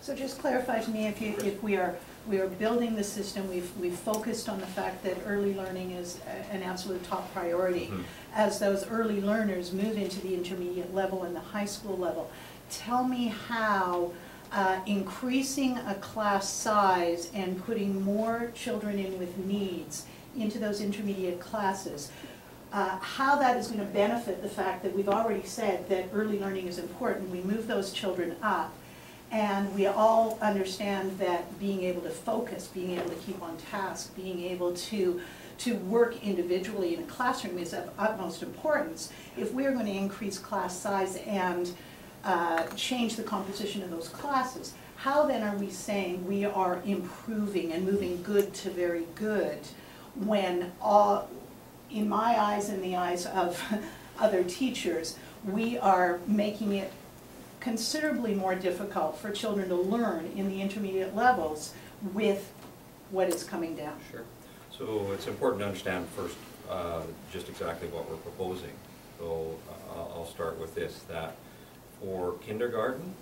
So just clarify to me, if we are building the system, we've focused on the fact that early learning is an absolute top priority. Mm-hmm. As those early learners move into the intermediate level and the high school level, tell me how increasing a class size and putting more children in with needs into those intermediate classes, how that is going to benefit the fact that we've already said that early learning is important. We move those children up, and we all understand that being able to focus, being able to keep on task, being able to work individually in a classroom is of utmost importance. If we are going to increase class size and change the composition of those classes, how then are we saying we are improving and moving good to very good when, in my eyes and the eyes of other teachers, we are making it considerably more difficult for children to learn in the intermediate levels with what is coming down? Sure. So it's important to understand first just exactly what we're proposing. So I'll start with this, that for kindergarten,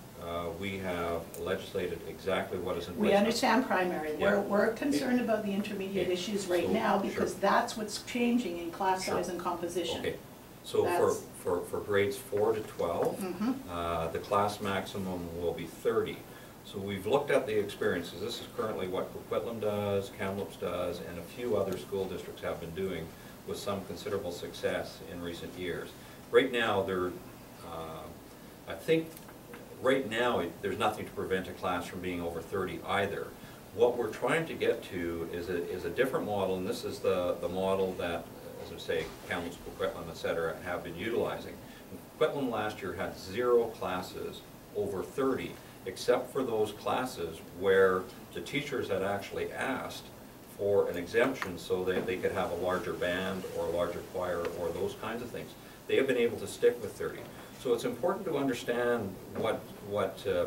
we have legislated exactly what is in place. We understand primary. Yeah. We're concerned about the intermediate issues right now because sure. That's what's changing in class Sure. size and composition. Okay. So for grades 4 to 12, the class maximum will be 30. So we've looked at the experiences. This is currently what Coquitlam does, Kamloops does, and a few other school districts have been doing with some considerable success in recent years. Right now, I think right now there's nothing to prevent a class from being over 30 either. What we're trying to get to is a different model, and this is the model that, as I say, Kamloops, Coquitlam, et cetera, have been utilizing. Coquitlam last year had 0 classes over 30, except for those classes where the teachers had actually asked for an exemption so that they could have a larger band or a larger choir or those kinds of things. They have been able to stick with 30. So it's important to understand what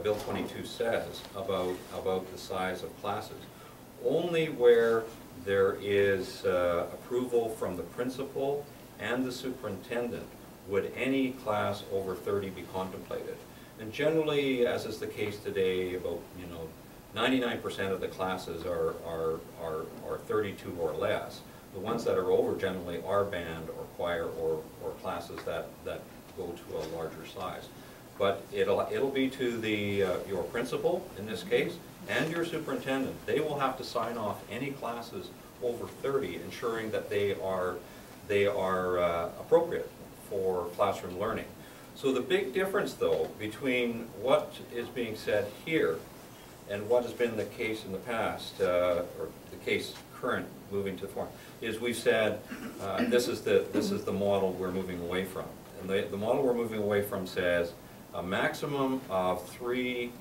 Bill 22 says about the size of classes. Only where there is approval from the principal and the superintendent would any class over 30 be contemplated. And generally, as is the case today, about 99% of the classes are 32 or less. The ones that are over generally are band or choir or classes that go to a larger size. But it'll be to the your principal in this case and your superintendent. They will have to sign off any classes over 30, ensuring that they are appropriate for classroom learning. So the big difference, though, between what is being said here and what has been the case in the past, or the case current moving to the form, is we've said this is the model we're moving away from. And the model we're moving away from says a maximum of 3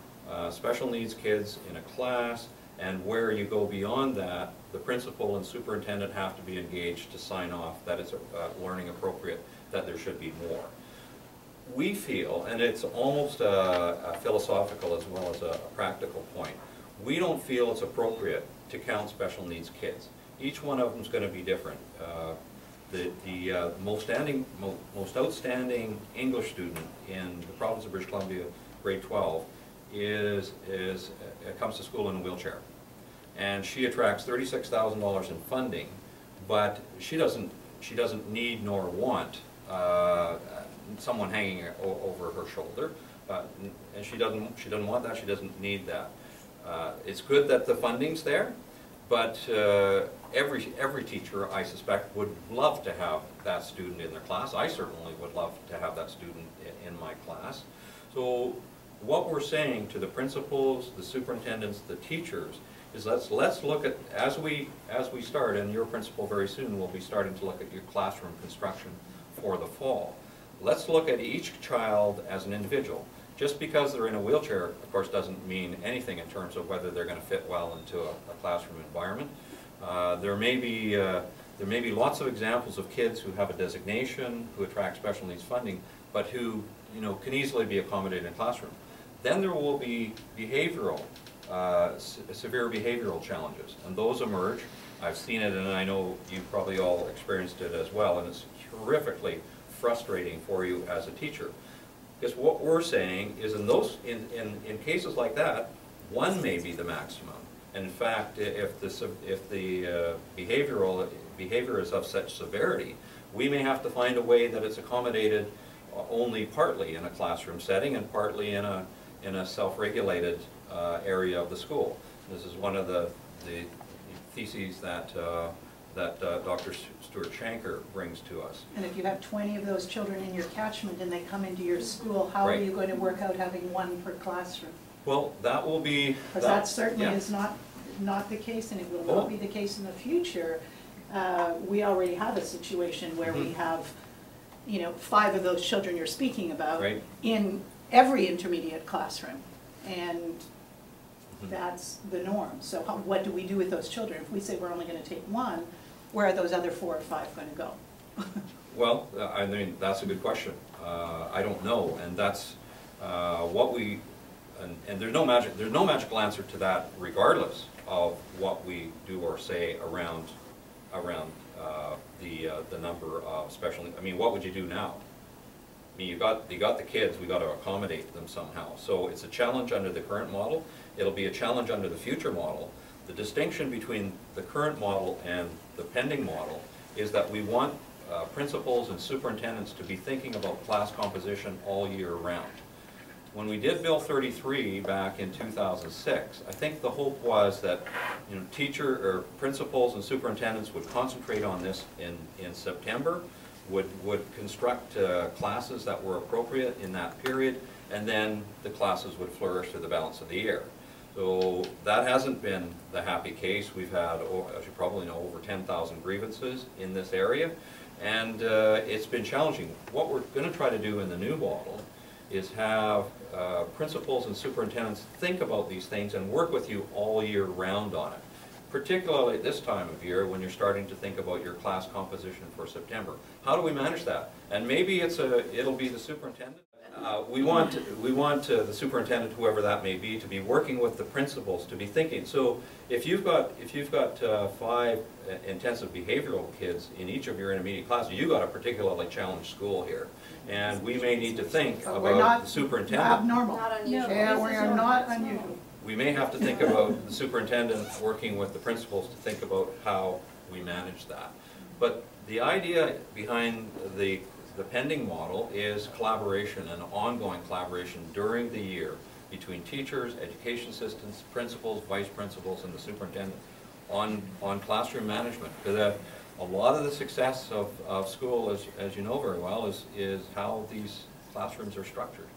special needs kids in a class, and where you go beyond that, the principal and superintendent have to be engaged to sign off that it's learning appropriate, that there should be more. We feel, and it's almost a philosophical as well as a practical point, we don't feel it's appropriate to count special needs kids. Each one of them is going to be different. The most outstanding English student in the province of British Columbia, grade 12, comes to school in a wheelchair, and she attracts $36,000 in funding, but she doesn't need nor want someone hanging over her shoulder, and she doesn't want that. She doesn't need that. It's good that the funding's there, but every teacher, I suspect, would love to have that student in their class. I certainly would love to have that student in my class. So what we're saying to the principals, the superintendents, the teachers, is let's look at, as we start, and your principal very soon will be starting to look at your classroom construction for the fall. Let's look at each child as an individual. Just because they're in a wheelchair, of course, doesn't mean anything in terms of whether they're going to fit well into a classroom environment. There may be lots of examples of kids who have a designation, who attract special needs funding, but who can easily be accommodated in a classroom. Then there will be behavioral, severe behavioral challenges, and those emerge. I've seen it, and I know you've probably all experienced it as well, and it's horrifically frustrating for you as a teacher. Because what we're saying is in cases like that, one may be the maximum. And in fact, if the behavior is of such severity, we may have to find a way that it's accommodated only partly in a classroom setting and partly in a self-regulated area of the school. This is one of the theses that Dr. Stuart Shanker brings to us. And if you have 20 of those children in your catchment and they come into your school, how are you going to work out having one per classroom? Well, that will be... Because that certainly is not the case, and it will not be the case in the future. We already have a situation where we have, 5 of those children you're speaking about in every intermediate classroom. And that's the norm. So what do we do with those children? If we say we're only going to take one, where are those other 4 or 5 going to go? Well, I mean, that's a good question. I don't know, and that's what we, and there's no magical answer to that, regardless of what we do or say around the number of special needs. I mean, what would you do now? I mean, you got the kids. We got to accommodate them somehow. So it's a challenge under the current model. It'll be a challenge under the future model. The distinction between the current model and the pending model is that we want principals and superintendents to be thinking about class composition all year round. When we did Bill 33 back in 2006, I think the hope was that principals and superintendents would concentrate on this in September, would construct classes that were appropriate in that period, and then the classes would flourish through the balance of the year. So that hasn't been the happy case. We've had, as you probably know, over 10,000 grievances in this area, and it's been challenging. What we're going to try to do in the new model is have principals and superintendents think about these things and work with you all year round on it, particularly at this time of year when you're starting to think about your class composition for September. How do we manage that? And maybe it'll be the superintendent. We want the superintendent, whoever that may be, to be working with the principals to be thinking. So if you've got 5 intensive behavioral kids in each of your intermediate classes, you've got a particularly challenged school here, and we may need to think about the superintendent. Abnormal. Not unusual. Yeah, we are not unusual. We may have to think about the superintendent working with the principals to think about how we manage that. But the idea behind the pending model is collaboration and ongoing collaboration during the year between teachers, education assistants, principals, vice principals, and the superintendent on classroom management. Because a lot of the success of school, as you know very well, is how these classrooms are structured.